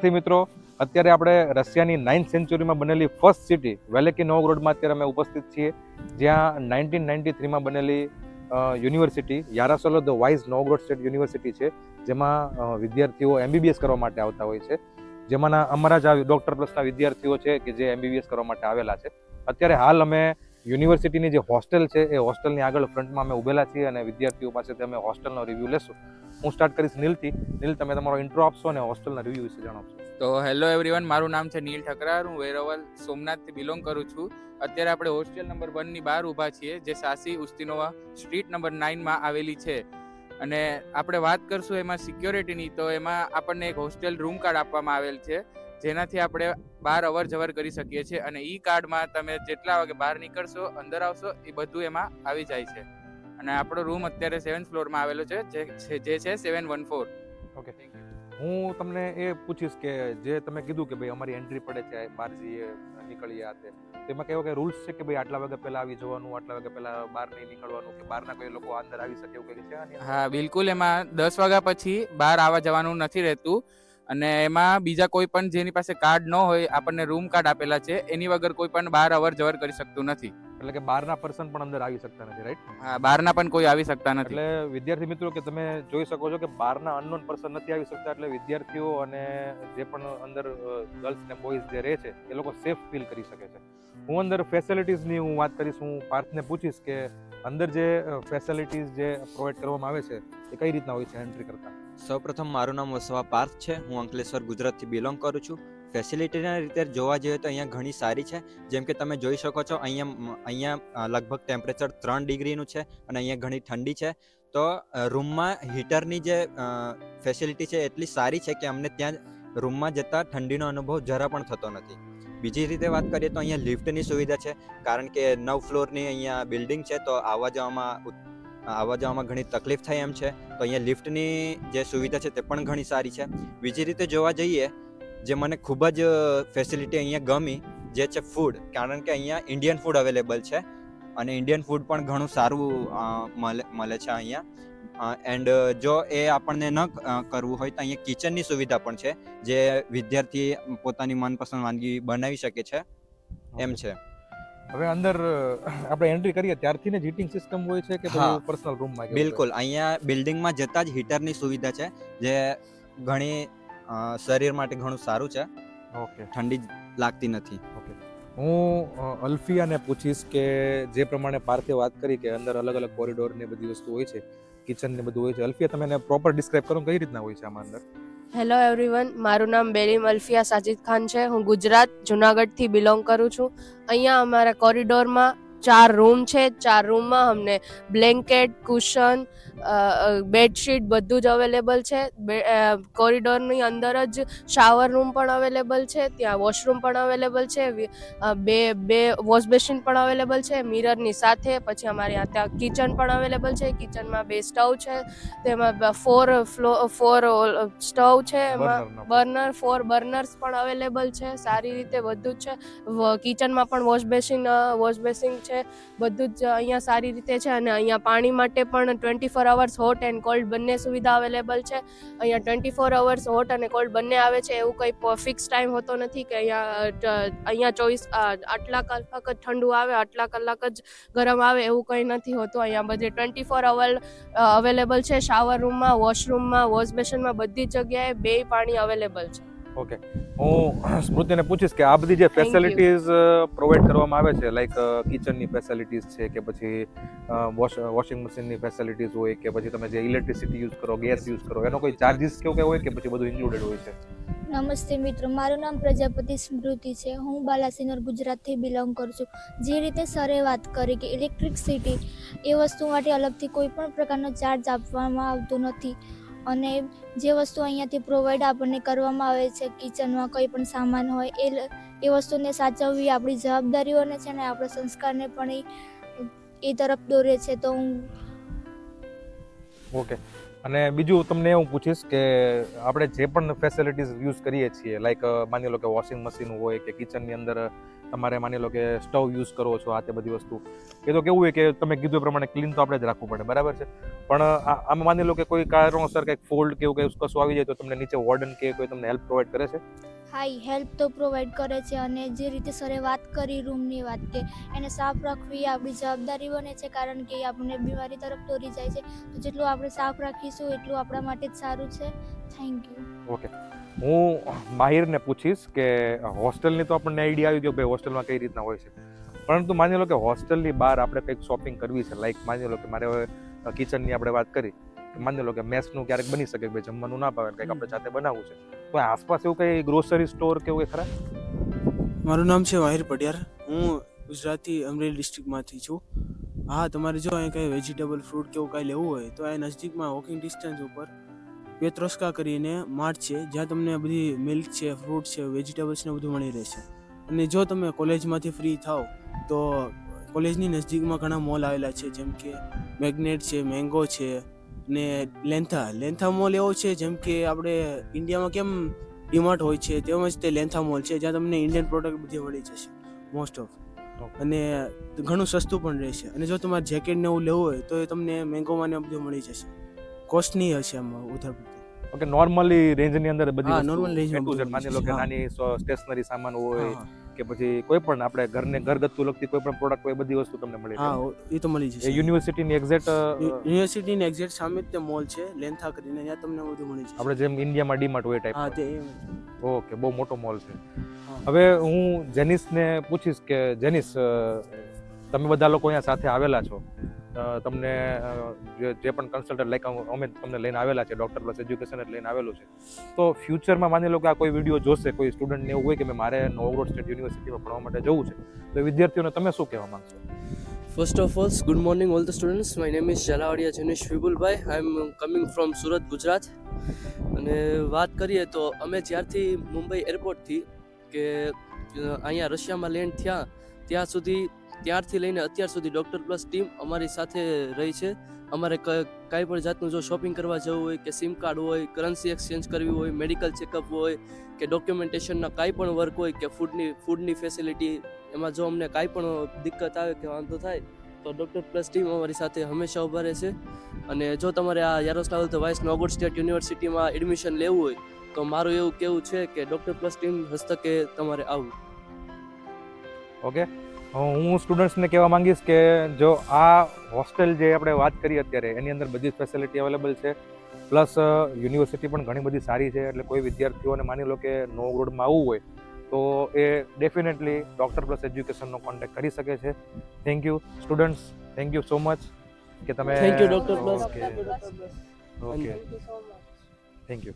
વિદ્યાર્થી મિત્રો, અત્યારે આપણે રશિયાની 9th સેન્ચુરીમાં બનેલી ફર્સ્ટ સિટી વેલેકી નોવગોરોડમાં અત્યારે અમે ઉપસ્થિત છીએ, જ્યાં 1993માં બનેલી university Yaroslav the Wise Novgorod State University છે, જેમાં વિદ્યાર્થીઓ MBBS કરવા માટે આવતા હોય છે. જેમાંના અમારા જ ડોક્ટર પ્લસના વિદ્યાર્થીઓ છે કે જે MBBS કરવા માટે આવેલા છે. અત્યારે હાલ અમે યુનિવર્સિટીની જે હોસ્ટેલ છે એ હોસ્ટેલની આગળ ફ્રન્ટમાં અમે ઉભેલા છીએ અને વિદ્યાર્થીઓ પાસેથી અમે હોસ્ટેલનો રિવ્યૂ લેશું. હું સ્ટાર્ટ કરીશ નીલથી. નીલ, તમે તમારો ઇન્ટ્રો આપશો અને હોસ્ટેલના રિવ્યૂ વિશે જણાવશો. તો હેલો એવરીવન, મારું નામ છે નીલ ઠકરાર. હું વેરાવલ સોમનાથથી બિલોંગ કરું છું. અત્યારે આપણે હોસ્ટેલ નંબર 1 ની બહાર ઊભા છીએ, જે સાસી ઉસ્તિનોવા સ્ટ્રીટ નંબર 9માં આવેલી છે. અને આપણે વાત કરશું એમાં સિક્યોરિટીની, તો એમાં આપણને એક હોસ્ટેલ રૂમ કાર્ડ આપવામાં આવેલ છે, જેનાથી આપણે બહાર અવર જવર કરી શકીએ છીએ. અને ઈ કાર્ડમાં તમે જેટલા વાગે બહાર નીકળશો, અંદર આવશો, એ બધું એમાં આવી જાય છે. અને આપણો રૂમ અત્યારે 7th ફ્લોરમાં આવેલો છે, જે છે 714. ઓકે, હું તમને એ પૂછીશ કે જે તમે કીધું કે ભાઈ અમારી એન્ટ્રી પડે છે, બહાર જઈએ નીકળીએ આ તે, તેમાં કેવો કે રૂલ્સ છે કે ભાઈ આટલા વાગે પહેલા આવી જવાનું, આટલા વાગે પહેલા બહાર નહીં નીકળવાનું, કે બહારના કોઈ લોકો અંદર આવી શકે એવું કંઈ છે? હા, બિલકુલ. એમાં 10 વાગ્યા પછી બહાર આવવા જવાનું નથી રહેતું. અને એમાં બીજા કોઈ પણ જેની પાસે કાર્ડ ન હોય, આપણને રૂમ કાર્ડ આપેલા છે, એની વગર કોઈ પણ બહાર અવર જવર કરી શકતું નથી. એટલે કે બહારના પર્સન પણ અંદર આવી શકતા નથી, રાઈટ? હા, બહારના પણ કોઈ આવી શકતા નથી. એટલે વિદ્યાર્થી મિત્રો, કે તમે જોઈ શકો છો કે બહારના અનનોન પર્સન નથી આવી શકતા, એટલે વિદ્યાર્થીઓ અને જે પણ અંદર ગર્લ્સ ને બોયઝ જે રહે છે એ લોકો સેફ ફીલ કરી શકે છે. હું અંદર ફેસિલિટીઝની હું વાત કરીશ. હું પાર્થને પૂછીશ કે અંદર જે ફેસિલિટીઝ જે પ્રોવાઈડ કરવામાં આવે છે એ કઈ રીતના હોય છે એન્ટ્રી કરતા. સૌપ્રથમ મારું નામ વસવા પાર્થ છે. હું અંકલેશ્વર ગુજરાતથી બિલોંગ કરું છું. ફેસિલિટીના રીતે જોવા જઈએ તો અહીંયા ઘણી સારી છે. જેમ કે તમે જોઈ શકો છો, અહીંયા લગભગ ટેમ્પરેચર 3 ડિગ્રીનું છે અને અહીંયા ઘણી ઠંડી છે. તો રૂમમાં હીટરની જે ફેસિલિટી છે એટલી સારી છે કે અમને ત્યાં રૂમમાં જતાં ઠંડીનો અનુભવ જરા પણ થતો નથી. બીજી રીતે વાત કરીએ તો અહીંયા લિફ્ટની સુવિધા છે, કારણ કે 9 ફ્લોરની અહીંયા બિલ્ડિંગ છે, તો આવવા જવામાં ઘણી તકલીફ થાય એમ છે. તો અહીંયા લિફ્ટની જે સુવિધા છે તે પણ ઘણી સારી છે. બીજી રીતે જોવા જઈએ, જે મને ખૂબ જ ફેસિલિટી અહીંયા ગમી, જે છે ફૂડ, કારણ કે અહીંયા ઇન્ડિયન ફૂડ અવેલેબલ છે અને ઇન્ડિયન ફૂડ પણ ઘણું સારું મળે છે અહીંયા. એન્ડ જો એ આપણને ન કરવું હોય તો અહીંયા કિચનની સુવિધા પણ છે, જે વિદ્યાર્થી પોતાની મનપસંદ વાનગી બનાવી શકે છે એમ છે. હવે અંદર આપણે એન્ટ્રી કરીએ ત્યારથી ને હીટિંગ સિસ્ટમ હોય છે કે પર્સનલ રૂમમાં? બિલકુલ, અહીંયા બિલ્ડિંગમાં જતાં જ હીટરની સુવિધા છે, જે ઘણી શરીર માટે ઘણું સારું છે. ઓકે, ઠંડી લાગતી નથી. ઓકે, હું અલ્ફિયાને પૂછીશ કે જે પ્રમાણે પાર્થે વાત કરી કે અંદર અલગ અલગ કોરિડોર ને બધી વસ્તુ હોય છે, કિચન ને બધું હોય છે. અલ્ફિયા, તમે એને પ્રોપર ડિસ્ક્રાઇબ કરો કઈ રીતના હોય છે આમાં અંદર? હેલો એવરીવન, મારું નામ બેલીમ અલ્ફિયા સાજિદ ખાન છે. હું ગુજરાત જુનાગઢથી બિલોંગ કરું છું. અહીંયા અમારા કોરિડોરમાં 4 રૂમ છે. 4 રૂમમાં અમને બ્લેન્કેટ, કુશન, બેડશીટ બધું જ અવેલેબલ છે. કોરિડોરની અંદર જ શાવર રૂમ પણ અવેલેબલ છે, ત્યાં વોશરૂમ પણ અવેલેબલ છે, બે વોશ બેસિન પણ અવેલેબલ છે મિરરની સાથે. પછી અમારે ત્યાં કિચન પણ અવેલેબલ છે. કિચનમાં 2 સ્ટવ છે, તેમાં 4 સ્ટવ છે, એમાં 4 બર્નર્સ પણ અવેલેબલ છે. સારી રીતે બધું જ છે. કિચનમાં પણ વોશ બેસિન છે, બધું જ અહીંયા સારી રીતે છે. અને અહીંયા પાણી માટે પણ 24 અવર્સ હોટ એન્ડ કોલ્ડ બંને સુવિધા અવેલેબલ છે. અહીંયા 24 અવર્સ હોટ અને કોલ્ડ બંને આવે છે. એવું કંઈ ફિક્સ ટાઈમ હોતો નથી કે અહીંયા 24 આટલા કલાક જ ઠંડુ આવે, આટલા કલાક જ ગરમ આવે, એવું કંઈ નથી હોતું. અહીંયા બધે 24 અવર અવેલેબલ છે. શાવર રૂમમાં, વોશરૂમમાં, વોશ બેસિનમાં બધી જ જગ્યાએ 2 પાણી અવેલેબલ છે. ઓકે, હું સ્મૃતિને પૂછીશ કે આ બધી જે ફેસિલિટીઝ પ્રોવાઈડ કરવામાં આવે છે, લાઈક કિચનની ફેસિલિટીઝ છે કે પછી વોશિંગ મશીનની ફેસિલિટીઝ હોય કે પછી તમે જે ઇલેક્ટ્રિસિટી યુઝ કરો, ગેસ યુઝ કરો, એનો કોઈ ચાર્જિસ કેવું કે હોય કે પછી બધું ઇન્ક્લુડેડ હોય છે? નમસ્તે મિત્રો, મારું નામ પ્રજાપતિ સ્મૃતિ છે. હું બાલાસિનોર ગુજરાતથી બિલોંગ કરું છું. જે રીતે સરે વાત કરી કે ઇલેક્ટ્રિસિટી એ વસ્તુ માટે અલગથી કોઈ પણ પ્રકારનો ચાર્જ આપવામાં આવતો નથી. અને જે વસ્તુ અહીંયાથી પ્રોવાઈડ આપણને કરવામાં આવે છે, કિચનમાં કંઈ પણ સામાન હોય એ વસ્તુને સાચવવી આપણી જવાબદારીઓને છે ને આપણા સંસ્કારને પણ એ તરફ દોરે છે. તો હું ઓકે, અને બીજું તમને હું પૂછીશ કે આપણે જે પણ ફેસિલિટીઝ યુઝ કરીએ છીએ લાઈક માની લો કે વોશિંગ મશીન હોય કે કિચનની અંદર તમારે માની લો કે સ્ટવ યુઝ કરો છો આ તે બધી વસ્તુ એ તો કેવું હોય કે તમે કીધું એ પ્રમાણે ક્લીન તો આપણે જ રાખવું પડે બરાબર છે પણ આમાં માની લો કે કોઈ કારણોસર કંઈક ફોલ્ટ કે એવું કંઈ કશું આવી જાય તો તમને નીચે વોર્ડન કે કોઈ તમને હેલ્પ પ્રોવાઈડ કરે છે? હા, હેલ્પ તો પ્રોવાઈડ કરે છે અને જે રીતે સરે વાત કરી રૂમની વાત કે એને સાફ રાખવી એ આપણી જવાબદારી બને છે કારણ કે એ આપણને બીમારી તરફ દોરી જાય છે. તો જેટલું આપણે સાફ રાખીશું એટલું આપણા માટે જ સારું છે. Thank you. ઓકે, હું માહિરને પૂછીશ કે હોસ્ટેલની તો આપણને આઈડિયા આવી ગયો ભાઈ હોસ્ટેલમાં કઈ રીતના હોય છે, પરંતુ માની લો કે હોસ્ટેલની બહાર આપણે કંઈક શોપિંગ કરવી છે, લાઈક માની લો કે મારે હવે કિચનની આપણે વાત કરી, માની લો કે મેસનું ક્યારેક બની શકે ભાઈ જમવાનું ના ભાવે કંઈક આપણે જાતે બનાવવું છે, તો આસપાસ એવું કંઈ ગ્રોસરી સ્ટોર કે એવું કંઈ ખરા? મારું નામ છે વાહિર પટિયાર. હું ગુજરાતથી અમરેલી ડિસ્ટ્રિક્ટમાંથી છું. હા, તમારે જો અહીં કંઈ વેજીટેબલ ફ્રૂટ કે એવું કાંઈ લેવું હોય તો અહીં નજીકમાં વોકિંગ ડિસ્ટન્સ ઉપર પેત્રોસ્કા કરીને માર્ટ છે જ્યાં તમને બધી મિલ્ક છે, ફ્રૂટ છે, વેજીટેબલ્સ ને બધું મળી રહેશે. અને જો તમે કોલેજમાંથી ફ્રી થાવ તો કોલેજની નજીકમાં ઘણા મોલ આવેલા છે જેમ કે મેગ્નેટ છે, મેંગો છે ને લેન્થા મોલ એવો છે જેમ કે આપણે ઇન્ડિયામાં કેમ ડીમાર્ટ હોય છે તેમજ તે લેન્થા મોલ છે જ્યાં તમને ઇન્ડિયન પ્રોડક્ટ બધી મળી જશે મોસ્ટ ઓફ, અને ઘણું સસ્તું પણ રહેશે. અને જો તમારે જેકેટ ને એવું લેવું હોય તો એ તમને મેંગોમાં ને બધું મળી જશે. કોસ્ટની હશે આમાં ઉધાર. ઓકે, નોર્મલી રેન્જની અંદર બધી હા, વસ્તુ normal range માં A to Z, બધું માની લો કે હા. નાની સ્ટેશનરી સામાન હોય હા, કે પછી કોઈ પણ આપણે ઘરગથ્થુ લગતી કોઈ પણ પ્રોડક્ટ હોય બધી વસ્તુ તમને મળી જાય. હા, એ તો મળી એ જશે. યુનિવર્સિટીની એક્ઝેક્ટ યુનિવર્સિટીની એક્ઝેક્ટ સામે જ તે મોલ છે લેન્થા કરીને, ત્યાં તમને બધું મળી જશે. આપણે જેમ ઇન્ડિયામાં ડીમાર્ટ હોય હા, ટાઈપ. ઓકે, બહુ મોટો મોલ છે. હા. હવે હું જેનિસને પૂછીશ કે જેનિસ, તમે બધા લોકો અહીંયા સાથે આવેલા છો, તમને જે પણ કન્સલ્ટન્ટ લાઈક અમે તમને લઈને આવેલા છે, ડોક્ટર પ્લસ એજ્યુકેશન જ લઈને આવેલું છે, તો ફ્યુચરમાં માની લો કે આ કોઈ વિડીયો જોશે કોઈ સ્ટુડન્ટને એવું હોય કે મારે નોવગ્રોડ સ્ટેટ યુનિવર્સિટીમાં ભણવા માટે જવું છે, તો એ વિદ્યાર્થીઓને તમે શું કહેવા માંગશો? First of all, good morning all the students. My name is Jalawadiya Janish Vibulbhai. I am coming from Surat, Gujarat. અને વાત કરીએ તો અમે જ્યારથી મુંબઈ એરપોર્ટથી કે અહીંયા રશિયામાં લેન્ડ થયા ત્યારથી લઈને અત્યાર સુધી ડૉક્ટર પ્લસ ટીમ અમારી સાથે રહી છે. અમારે કાંઈ પણ જાતનું જો શોપિંગ કરવા જવું હોય કે સિમ કાર્ડ હોય, કરન્સી એક્સચેન્જ કરવી હોય, મેડિકલ ચેકઅપ હોય કે ડોક્યુમેન્ટેશનના કાંઈ પણ વર્ક હોય કે ફૂડની ફેસિલિટી, એમાં જો અમને કાંઈ પણ દિક્કત આવે કે વાંધો થાય તો ડૉક્ટર પ્લસ ટીમ અમારી સાથે હંમેશા ઊભા રહેશે. અને જો તમારે આ યારોસ્લાવ ધ વાઇસ નોવગોરોડ સ્ટેટ યુનિવર્સિટીમાં એડમિશન લેવું હોય તો મારું એવું કહેવું છે કે ડૉક્ટર પ્લસ ટીમ હસ્તકે તમારે આવવું. ઓકે, હું સ્ટુડન્ટ્સને કહેવા માંગીશ કે જો આ હોસ્ટેલ જે આપણે વાત કરી અત્યારે એની અંદર બધી જ ફેસિલિટી અવેલેબલ છે, પ્લસ યુનિવર્સિટી પણ ઘણી બધી સારી છે, એટલે કોઈ વિદ્યાર્થીઓને માની લો કે નોવગ્રોડમાં આવવું હોય તો એ ડેફિનેટલી ડૉક્ટર પ્લસ એજ્યુકેશનનો કોન્ટેક્ટ કરી શકે છે. Thank you students, thank you so much કે તમે. Thank you doctor plus. Okay, thank you.